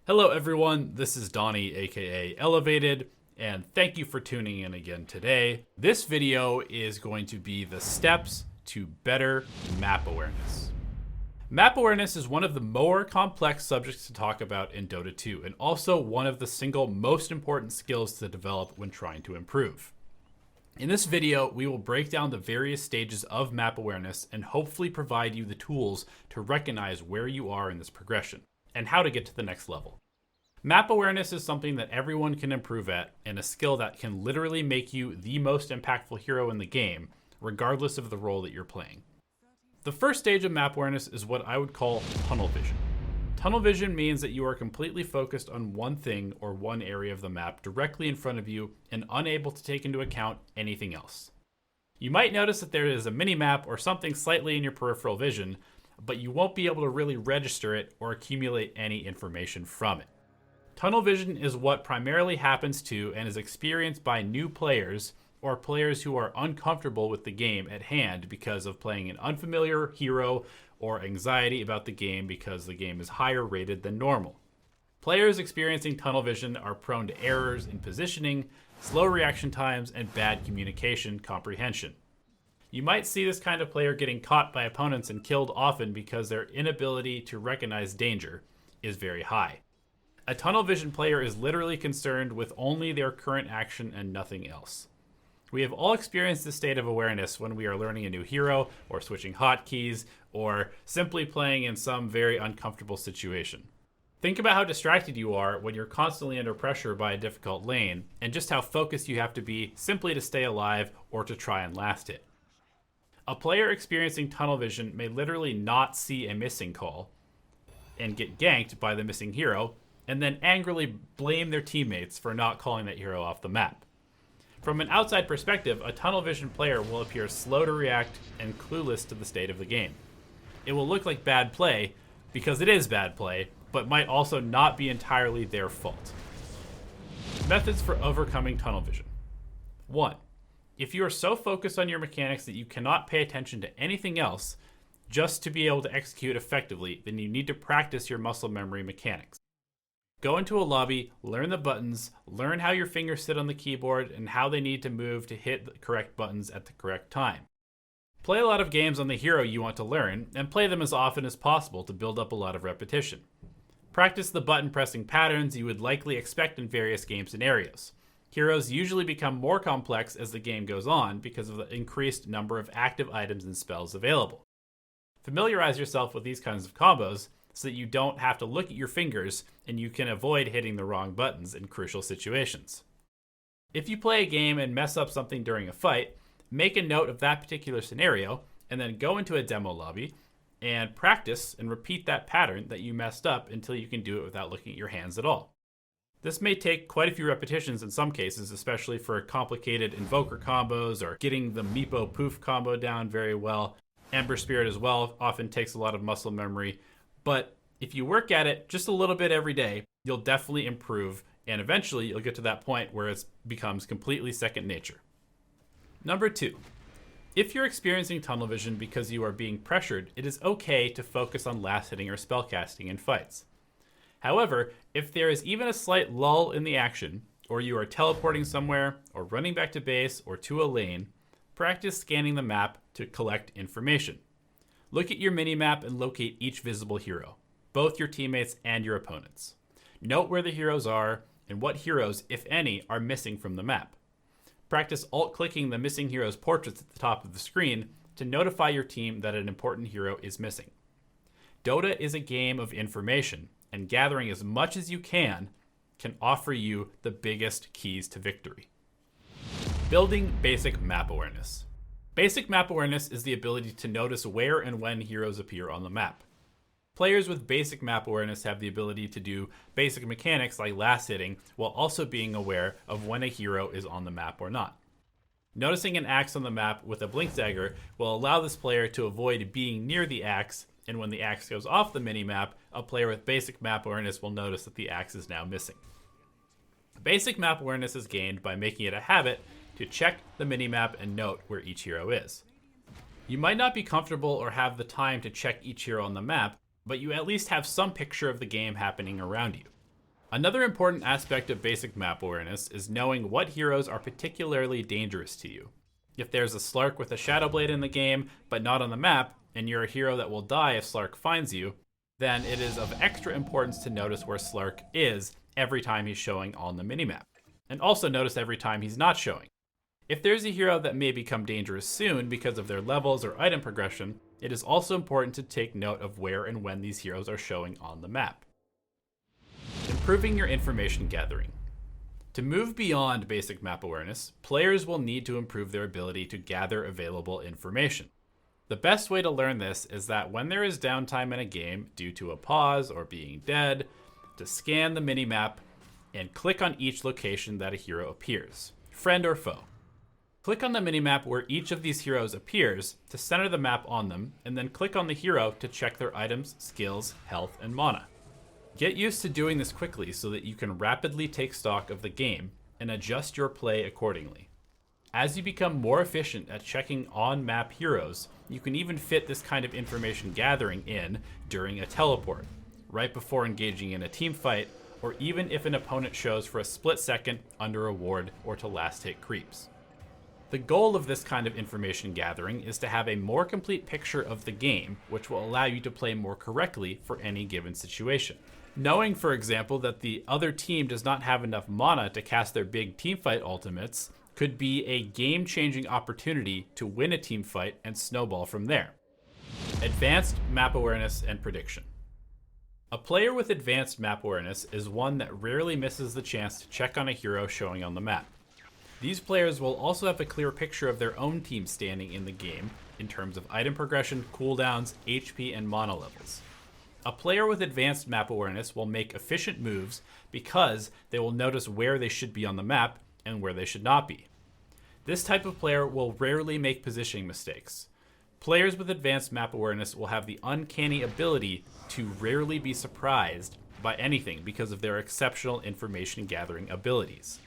Hello everyone, this is Donnie aka Elevated, and thank you for tuning in again today. This video is going to be the steps to better map awareness. Map awareness is one of the more complex subjects to talk about in Dota 2, and also one of the single most important skills to develop when trying to improve. In this video, we will break down the various stages of map awareness and hopefully provide you the tools to recognize where you are in this progression and how to get to the next level. Map awareness is something that everyone can improve at, and a skill that can literally make you the most impactful hero in the game, regardless of the role that you're playing. The first stage of map awareness is what I would call tunnel vision. Tunnel vision means that you are completely focused on one thing or one area of the map directly in front of you and unable to take into account anything else. You might notice that there is a mini-map or something slightly in your peripheral vision, but you won't be able to really register it or accumulate any information from it. Tunnel vision is what primarily happens to and is experienced by new players or players who are uncomfortable with the game at hand because of playing an unfamiliar hero or anxiety about the game because the game is higher rated than normal. Players experiencing tunnel vision are prone to errors in positioning, slow reaction times, and bad communication comprehension. You might see this kind of player getting caught by opponents and killed often because their inability to recognize danger is very high. A tunnel vision player is literally concerned with only their current action and nothing else. We have all experienced this state of awareness when we are learning a new hero, or switching hotkeys, or simply playing in some very uncomfortable situation. Think about how distracted you are when you're constantly under pressure by a difficult lane, and just how focused you have to be simply to stay alive or to try and last it. A player experiencing tunnel vision may literally not see a missing call and get ganked by the missing hero, and then angrily blame their teammates for not calling that hero off the map. From an outside perspective, a tunnel vision player will appear slow to react and clueless to the state of the game. It will look like bad play because it is bad play, but might also not be entirely their fault. Methods for overcoming tunnel vision. 1. If you are so focused on your mechanics that you cannot pay attention to anything else just to be able to execute effectively, then you need to practice your muscle memory mechanics. Go into a lobby, learn the buttons, learn how your fingers sit on the keyboard and how they need to move to hit the correct buttons at the correct time. Play a lot of games on the hero you want to learn, and play them as often as possible to build up a lot of repetition. Practice the button pressing patterns you would likely expect in various game scenarios. Heroes usually become more complex as the game goes on because of the increased number of active items and spells available. Familiarize yourself with these kinds of combos so that you don't have to look at your fingers and you can avoid hitting the wrong buttons in crucial situations. If you play a game and mess up something during a fight, make a note of that particular scenario and then go into a demo lobby and practice and repeat that pattern that you messed up until you can do it without looking at your hands at all. This may take quite a few repetitions in some cases, especially for complicated invoker combos or getting the Meepo Poof combo down very well. Ember Spirit as well often takes a lot of muscle memory, but if you work at it just a little bit every day, you'll definitely improve, and eventually you'll get to that point where it becomes completely second nature. Number 2, if you're experiencing tunnel vision because you are being pressured, it is okay to focus on last hitting or spellcasting in fights. However, if there is even a slight lull in the action, or you are teleporting somewhere, or running back to base, or to a lane, practice scanning the map to collect information. Look at your minimap and locate each visible hero, both your teammates and your opponents. Note where the heroes are, and what heroes, if any, are missing from the map. Practice alt-clicking the missing hero's portraits at the top of the screen to notify your team that an important hero is missing. Dota is a game of information, and gathering as much as you can offer you the biggest keys to victory. Building basic map awareness. Basic map awareness is the ability to notice where and when heroes appear on the map. Players with basic map awareness have the ability to do basic mechanics like last hitting while also being aware of when a hero is on the map or not. Noticing an axe on the map with a blink dagger will allow this player to avoid being near the axe, and when the axe goes off the minimap, a player with basic map awareness will notice that the axe is now missing. Basic map awareness is gained by making it a habit to check the minimap and note where each hero is. You might not be comfortable or have the time to check each hero on the map, but you at least have some picture of the game happening around you. Another important aspect of basic map awareness is knowing what heroes are particularly dangerous to you. If there's a Slark with a Shadow Blade in the game, but not on the map, and you're a hero that will die if Slark finds you, then it is of extra importance to notice where Slark is every time he's showing on the minimap. And also notice every time he's not showing. If there's a hero that may become dangerous soon because of their levels or item progression, it is also important to take note of where and when these heroes are showing on the map. Improving your information gathering. To move beyond basic map awareness, players will need to improve their ability to gather available information. The best way to learn this is that when there is downtime in a game due to a pause or being dead, to scan the minimap and click on each location that a hero appears, friend or foe. Click on the minimap where each of these heroes appears to center the map on them, and then click on the hero to check their items, skills, health, and mana. Get used to doing this quickly so that you can rapidly take stock of the game and adjust your play accordingly. As you become more efficient at checking on-map heroes, you can even fit this kind of information gathering in during a teleport, right before engaging in a team fight, or even if an opponent shows for a split second under a ward or to last hit creeps. The goal of this kind of information gathering is to have a more complete picture of the game, which will allow you to play more correctly for any given situation. Knowing, for example, that the other team does not have enough mana to cast their big teamfight ultimates could be a game-changing opportunity to win a team fight and snowball from there. Advanced map awareness and prediction. A player with advanced map awareness is one that rarely misses the chance to check on a hero showing on the map. These players will also have a clear picture of their own team standing in the game in terms of item progression, cooldowns, HP, and mana levels. A player with advanced map awareness will make efficient moves because they will notice where they should be on the map and where they should not be. This type of player will rarely make positioning mistakes. Players with advanced map awareness will have the uncanny ability to rarely be surprised by anything because of their exceptional information gathering abilities.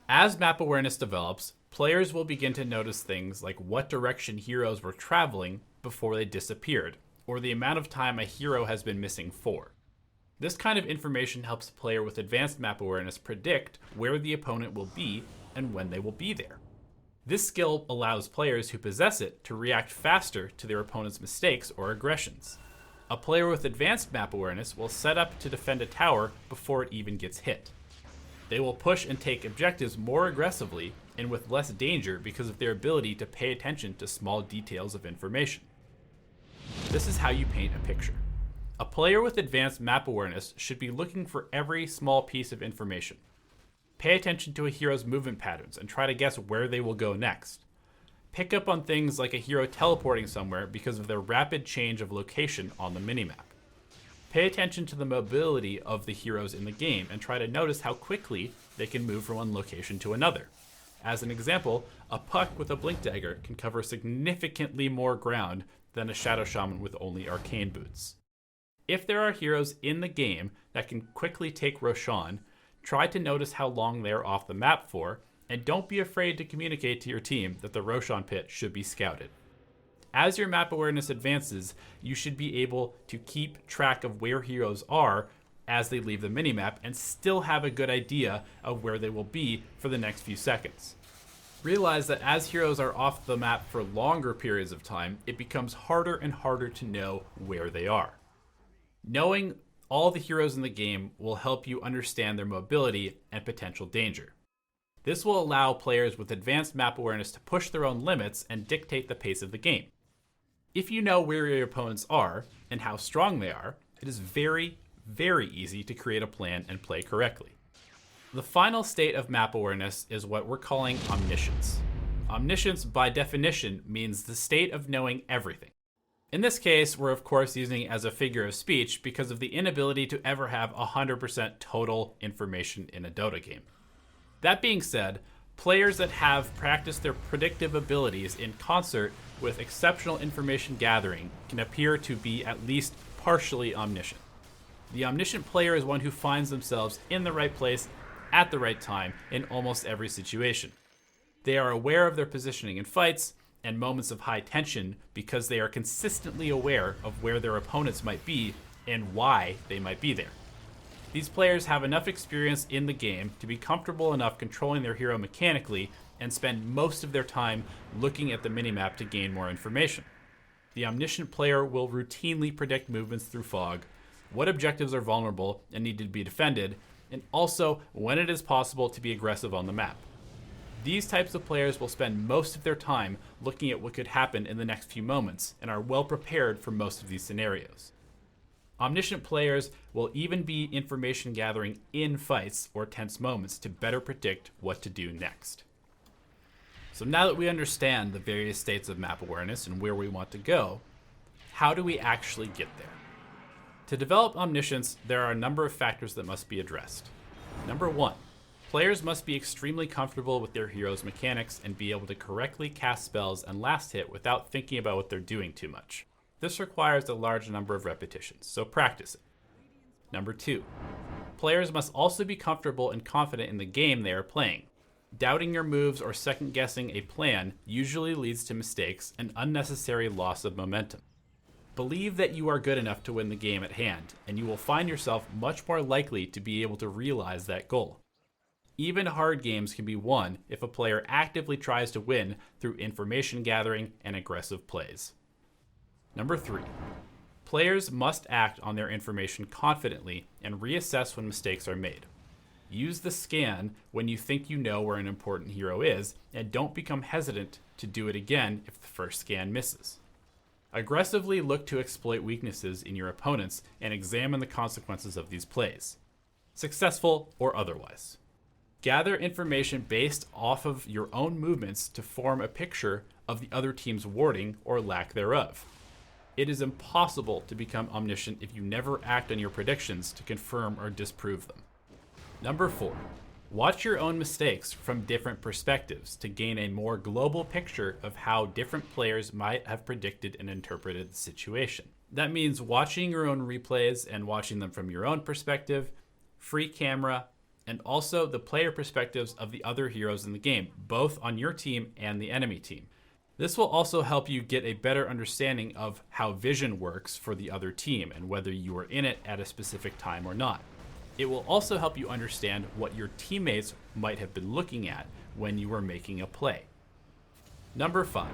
As map awareness develops, players will begin to notice things like what direction heroes were traveling before they disappeared, or the amount of time a hero has been missing for. This kind of information helps a player with advanced map awareness predict where the opponent will be and when they will be there. This skill allows players who possess it to react faster to their opponent's mistakes or aggressions. A player with advanced map awareness will set up to defend a tower before it even gets hit. They will push and take objectives more aggressively and with less danger because of their ability to pay attention to small details of information. This is how you paint a picture. A player with advanced map awareness should be looking for every small piece of information. Pay attention to a hero's movement patterns and try to guess where they will go next. Pick up on things like a hero teleporting somewhere because of their rapid change of location on the minimap. Pay attention to the mobility of the heroes in the game and try to notice how quickly they can move from one location to another. As an example, a Puck with a Blink Dagger can cover significantly more ground than a Shadow Shaman with only Arcane Boots. If there are heroes in the game that can quickly take Roshan, try to notice how long they are off the map for, and don't be afraid to communicate to your team that the Roshan pit should be scouted. As your map awareness advances, you should be able to keep track of where heroes are as they leave the minimap and still have a good idea of where they will be for the next few seconds. Realize that as heroes are off the map for longer periods of time, it becomes harder and harder to know where they are. Knowing all the heroes in the game will help you understand their mobility and potential danger. This will allow players with advanced map awareness to push their own limits and dictate the pace of the game. If you know where your opponents are and how strong they are, it is very, very easy to create a plan and play correctly. The final state of map awareness is what we're calling omniscience. Omniscience, by definition, means the state of knowing everything. In this case, we're of course using it as a figure of speech because of the inability to ever have 100% total information in a Dota game. That being said, players that have practiced their predictive abilities in concert with exceptional information gathering can appear to be at least partially omniscient. The omniscient player is one who finds themselves in the right place at the right time in almost every situation. They are aware of their positioning in fights and moments of high tension because they are consistently aware of where their opponents might be and why they might be there. These players have enough experience in the game to be comfortable enough controlling their hero mechanically and spend most of their time looking at the minimap to gain more information. The omniscient player will routinely predict movements through fog, what objectives are vulnerable and need to be defended, and also when it is possible to be aggressive on the map. These types of players will spend most of their time looking at what could happen in the next few moments and are well prepared for most of these scenarios. Omniscient players will even be information gathering in fights or tense moments to better predict what to do next. So now that we understand the various states of map awareness and where we want to go, how do we actually get there? To develop omniscience, there are a number of factors that must be addressed. Number 1, players must be extremely comfortable with their hero's mechanics and be able to correctly cast spells and last hit without thinking about what they're doing too much. This requires a large number of repetitions, so practice it. Number 2, players must also be comfortable and confident in the game they are playing. Doubting your moves or second-guessing a plan usually leads to mistakes and unnecessary loss of momentum. Believe that you are good enough to win the game at hand, and you will find yourself much more likely to be able to realize that goal. Even hard games can be won if a player actively tries to win through information gathering and aggressive plays. Number 3, players must act on their information confidently and reassess when mistakes are made. Use the scan when you think you know where an important hero is, and don't become hesitant to do it again if the first scan misses. Aggressively look to exploit weaknesses in your opponents and examine the consequences of these plays, successful or otherwise. Gather information based off of your own movements to form a picture of the other team's warding or lack thereof. It is impossible to become omniscient if you never act on your predictions to confirm or disprove them. Number 4, watch your own mistakes from different perspectives to gain a more global picture of how different players might have predicted and interpreted the situation. That means watching your own replays and watching them from your own perspective, free camera, and also the player perspectives of the other heroes in the game, both on your team and the enemy team. This will also help you get a better understanding of how vision works for the other team and whether you are in it at a specific time or not. It will also help you understand what your teammates might have been looking at when you were making a play. Number 5,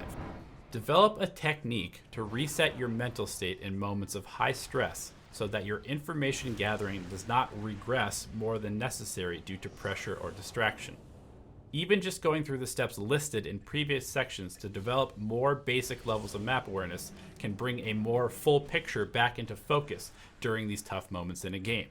develop a technique to reset your mental state in moments of high stress so that your information gathering does not regress more than necessary due to pressure or distraction. Even just going through the steps listed in previous sections to develop more basic levels of map awareness can bring a more full picture back into focus during these tough moments in a game.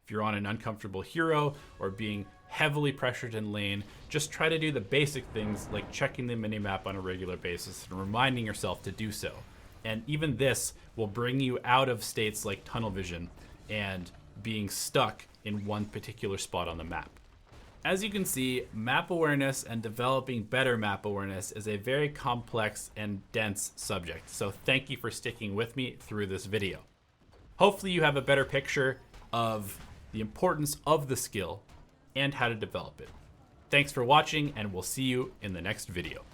If you're on an uncomfortable hero or being heavily pressured in lane, just try to do the basic things like checking the minimap on a regular basis and reminding yourself to do so. And even this will bring you out of states like tunnel vision and being stuck in one particular spot on the map. As you can see, map awareness and developing better map awareness is a very complex and dense subject, so thank you for sticking with me through this video. Hopefully you have a better picture of the importance of the skill and how to develop it. Thanks for watching, and we'll see you in the next video.